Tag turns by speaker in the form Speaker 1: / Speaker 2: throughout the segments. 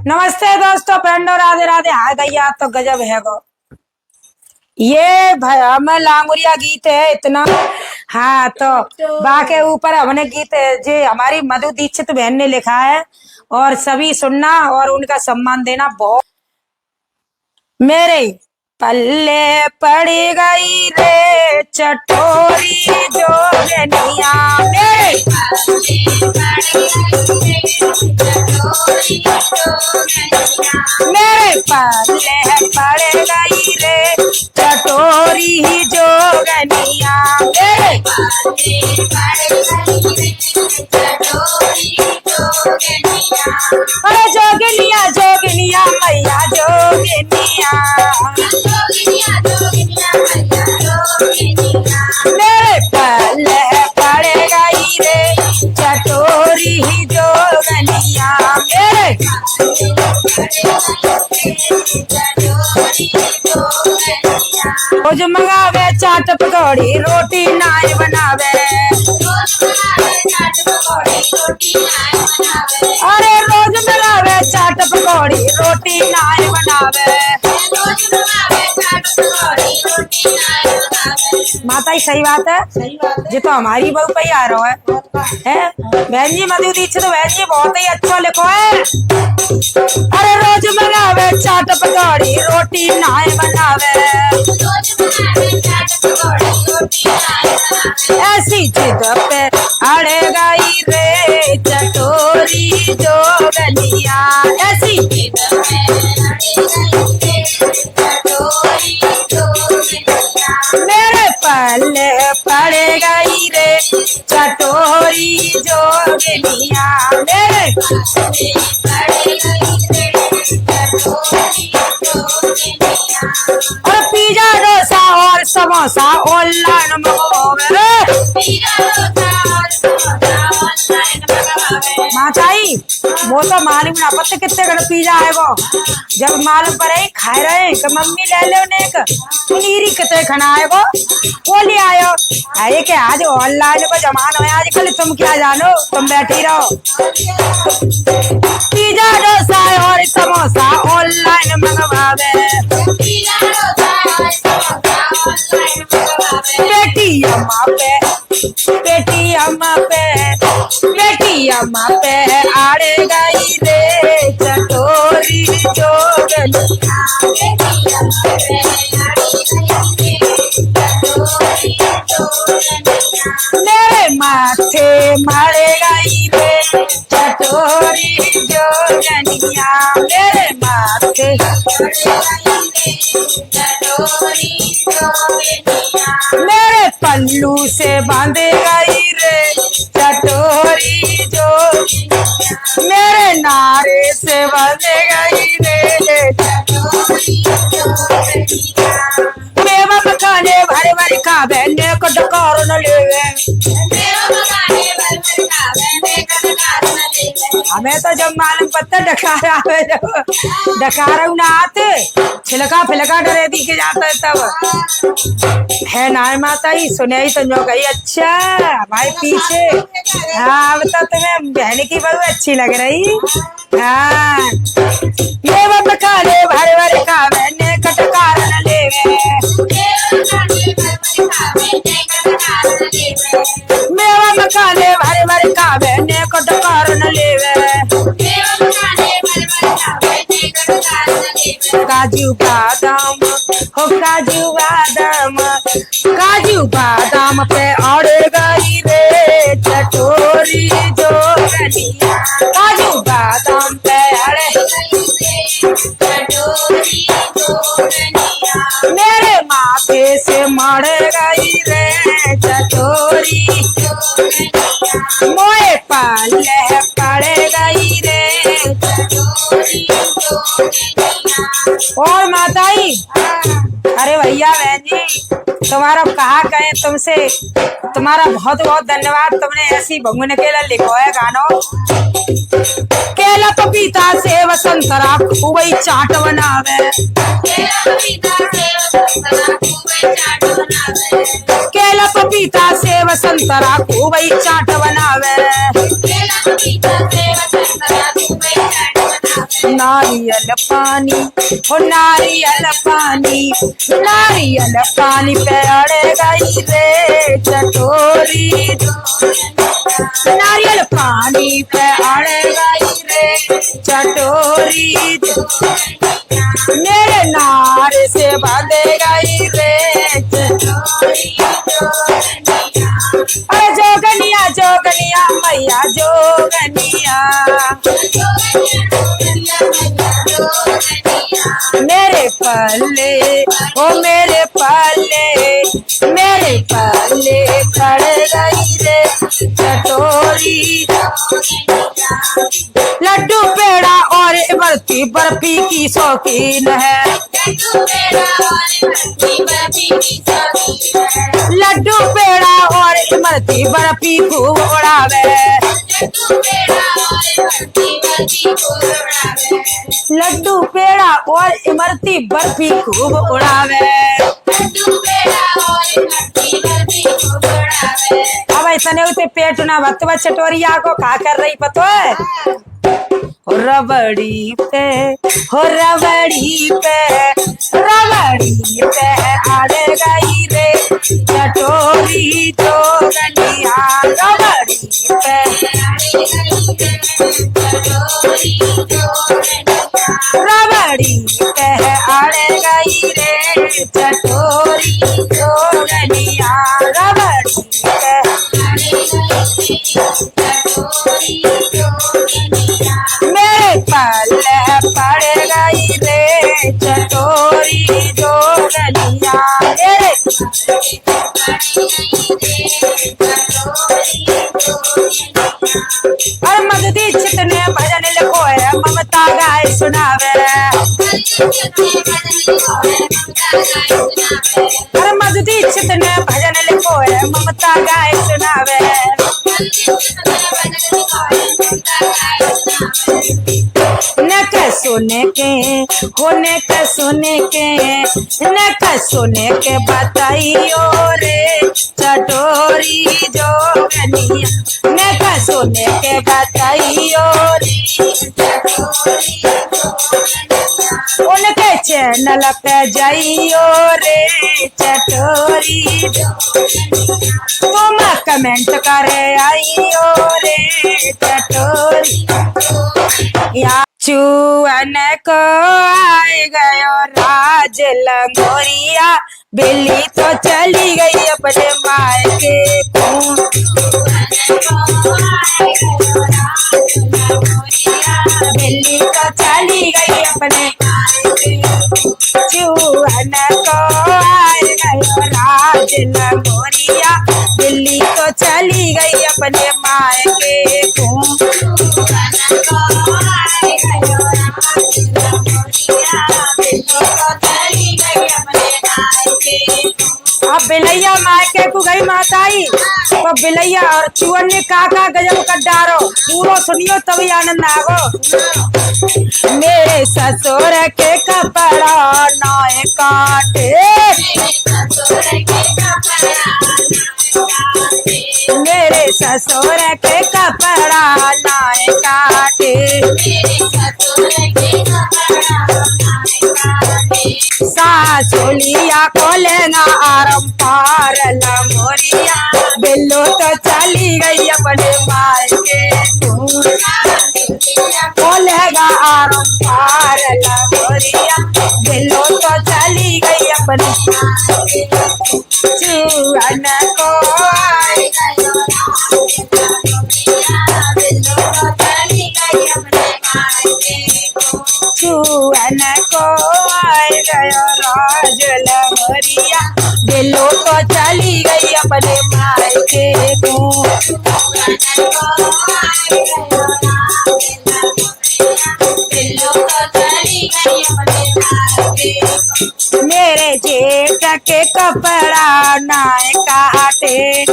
Speaker 1: नमस्ते दोस्तों, फ्रेंडो, राधे राधे। हाय भैया, तो गजब है गो ये भैया में लांगुरिया गीत है इतना। हाँ, तो बाके ऊपर हमने गीत जे हमारी मधु दीक्षित बहन ने लिखा है और सभी सुनना और उनका सम्मान देना। बहुत मेरे पल्ले पड़ गई रे चटोरी जोगनिया, मेरे मेरे पल्ले पड़ गई रे चटोरी जोगनिया, मेरे अरे जोगनिया जोगनिया मैया जोगनिया, मेरे पल्ले पड़ गई रे चटोरी जोगनिया, मेरे रोज मंगावे चाट पकौड़ी रोटी नाय बनावे, अरे रोज मंगावे चाट पकौड़ी रोटी नाय बनावे। माता ही सही बात है, ये तो हमारी बहू पे ही आ रहा है बहन जी। मधु दीक्षित बहन जी बहुत ही अच्छा लिखो है। अरे रोज मंगावे चाट पकौड़ी रोटी नाय बनावे, ऐसी जिद पे अड़े गई रे चटोरी जोगनिया, ऐसी जिद मेरे पल्ले पड़ गई रे चटोरी जोगनिया, मेरे और पिज्जा डोसा और समोसा ऑनलाइन मंगवावे। माताई वो तो मालूम ना पता कितने घड़ पिज्जा है वो, जब मालूम पड़े खाए रहे कि मम्मी ले लो ने पनीरी कितने खाना है वो ले आयो। अरे के आज ऑनलाइन को जमाना है आजकल, तुम क्या जानो, तुम बैठी रहो। पिज्जा डोसा और समोसा ऑनलाइन मंगवावे, पेटीएम पे आड़े गई रे चटोरी जोगनिया, मेरे माथे मारे गई रे चटोरी जोगनिया, मेरे माथे मेरे पल्लू से बांधे गई रे चटोरी जोगनिया, मेरे नारे से बांधे गई रे चटोरी जोगनिया, मेवा मखाने भरे भरे खावे ने को डकार न लेवे, हमें तो जब मालूम पत्ता डकार आवे, डकार ना आते छिलका फिलका डरे दी के जाता है तब है ना। माता ही सुने ही तो जो गई अच्छा भाई पीछे। हाँ बता, तुम्हें बहन की बहू अच्छी लग रही। हाँ मेवा मखाने भरे भरे खावे ने को डकार न लेवे, मेवा मखाने भरे भरे खावे ने को डकार न लेवे, काजू बादाम हो काजू बादाम पे अड़ गई रे चटोरी जोगनिया, काजू बादाम पे अड़े मेरे माथे से मड़ गई रे चटोरी, मोए पल्ले पड़ गई रे चटोरी। और माताई अरे भैया बहन जी, तुम्हारा कहा कहे तुमसे, तुम्हारा बहुत बहुत धन्यवाद। तुमने ऐसी बहू ने केला लिखो है गानो। केला पपीता सेब संतरा खूब ही चाट बनावे, केला पपीता सेब संतरा खूब ही चाट बनावे, नारियल पानी हो नारियल पानी, नारियल पानी पे अड़ गई रे चटोरी, नारियल पानी पे अड़ गई रे चटोरी, मेरे नार से बंध गई रे चटोरी। अरे जोगनिया जोगनिया मैया जोगनिया, मेरे पल्ले ओ मेरे पल्ले, मेरे पल्ले पड़ गई रे चटोरी। लड्डू पेड़ा और इमरती बर्फी की शौकीन है, लड्डू पेड़ा और इमरती बर्फी खूब उड़ावे, लड्डू पेड़ा और इमरती बर्फी खूब उड़ावे। अब ऐसा नहीं होते पेट ना भत्वा चटोरिया को खा कर रही पतो है। हो रबड़ी पे हो रबड़ी पे रबड़ी पे अड़ गई रे चटोरी जोगनिया, रबड़ी पे रबड़ी पे अड़ गई रे चटोरी जोगनिया, रबड़ी पे मेरे पल्ले पड़ गई रे चटोरी जोगनिया, मेरे और मधु दीक्षित ने भजन लिखो है ममता गाय सुनावे, और मधु दीक्षित ने भजन लिखो है ममता गाय सुनावे। नक सुने के होने के सुने के, नक सुने के बताइयो रे चटोरी जोगनिया, नक सुने के बताइयो रे उनके चैनल पे जाइयो रे चटोरी, तुम कमेंट करे आइयो रे चटोरी। या चूअन को आए गयो राज लंगोरिया, बिल्ली तो चली गई अपने मायके को, बिल्ली तो चली गई अपने चूअन को आए गयो राज लंगोरिया, बिल्ली तो चली गई अपने मायके को। अब बिलैया मायके को गई माताई, तो बिलैया और चूअन ने काका गजब कर डारो, पूरो सुनियो तभी आनंद आवो। मेरे ससुर के कपड़ा नाय काटे, मेरे ससुर के कपड़ा नाय काटे, सासुलिया को लेना आरम पार लंगोरिया, बिल्लो तो चली गई अपने मायके को लेगा आरम पार लंगोरिया, बिल्लो तो चली गई अपने चूअन को आए चूअन को आए गयो राज लंगोरिया, बिल्लो तो चली गई अपने मायके को। मेरे जेठ के कपड़ा नाय काटे,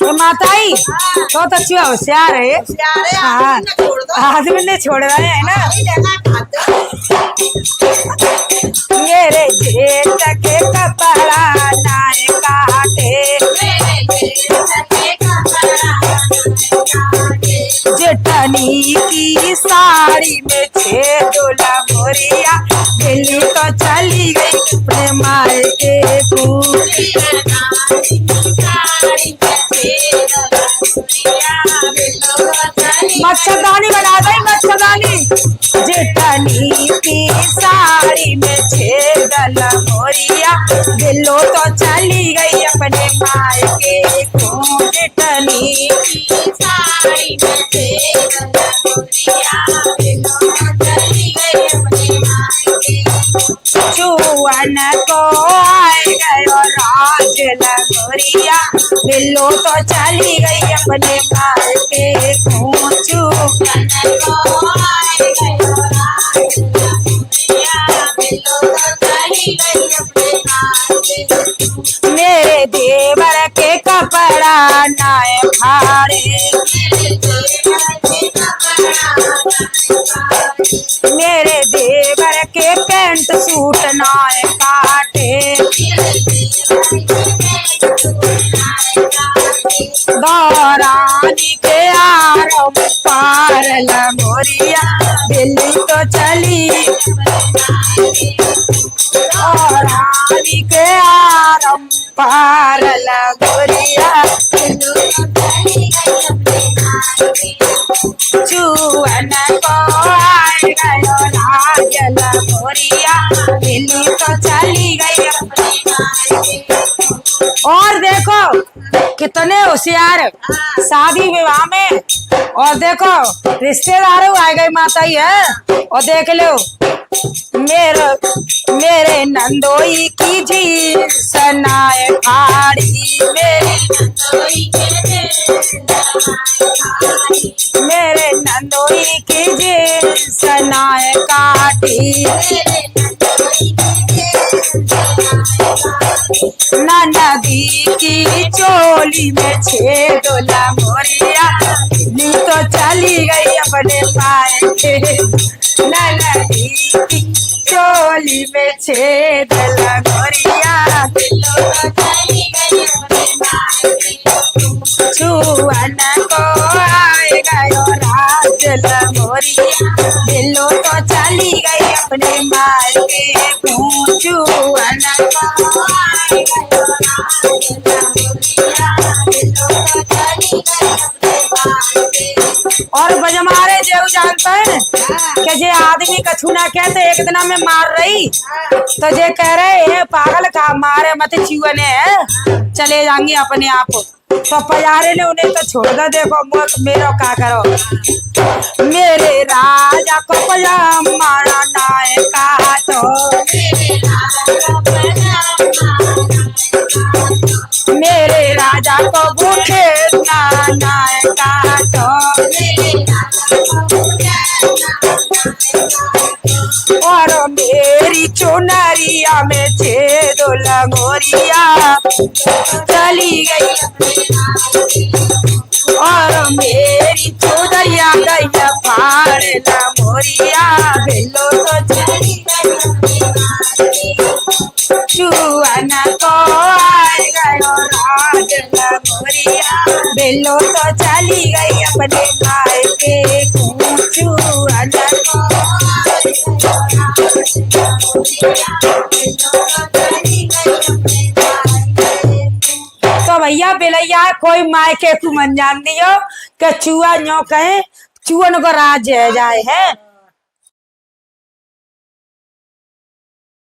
Speaker 1: तो माताई तो अच्छी होशियार है, हाँ आदमी ने छोड़ रहे है ना। मेरे जेठ के कपड़ा नाय काटे, की साड़ी में छेदोला मोरिया दिल्ली तो चली गई अपने मायके को। मच्छरदानी बना दे मच्छरदानी। जेठनी की साड़ी में छेदला मोरिया दिल्लो तो चली गई अपने मायके को। जेठनी की साड़ी में छेदला मोरिया दिल्लो तो चली गई अपने मायके को। चुअन को आए गयो राज लगोरिया दिल्लो तो चली गई अपने मायके को। चुअन को आए गयो राज लगोरिया दिल्लो तो चली गई अपने मायके को। मेरे देवर के कपड़ा नाय फाड़े, मेरे देवर के पैंट सूट नाय काटे, दौरानी के आरम पार लगोरिया दिल्ली तो चली, दौरानी के आरम पार लगोरिया चुअन को आए गयो राज लगोरिया दिल्ली तो चली गई अपने मायके। और देखो कितने होशियार शादी विवाह में। और देखो रिश्तेदारों आ गए माता ही है। और देख लो मेरे नंदोई की जी सनाए फाड़ी, मेरे नंदोई की जी सनाए काटी, नदी की चोली में छेदोला मोरिया ली तो चली गई अपने मायके। नदी की चोली में छेदोला मोरिया दिल्लो तो चली गई अपने मायके। चुअन को आए गयो राज लगोरिया दिल्लो तो चली गई अपने मायके को। चुअन को आए गयो राज लगोरिया दिल्लो तो चली गई अपने मायके। और बजमारे जेऊ जानता है कि जे आदमी कछु ना कहते एक दिन में मार रही तो जे कह रहे पागल का मारे मत चुअने है चले जाएंगे अपने आप। तो पयारे ने उन्हें तो छोड़ दो। देखो मेरा क्या करो मेरे राजा को मारा नाय काटो, मेरे राजा को भूखे नाय काटो, और मेरी चुनरिया में छेदो लगोरिया चली गई, और मेरी चुनरिया गई फाड़ लगोरिया दिल्लो तो चली गई। चुअन को आए गयो राज लगोरिया दिल्लो तो चली गई अपने मायके को। चुअन को तो भैया बेलैया कोई मायके को मन जान दियो कि चुआ न्यो कहे चुअन को राज जाए है।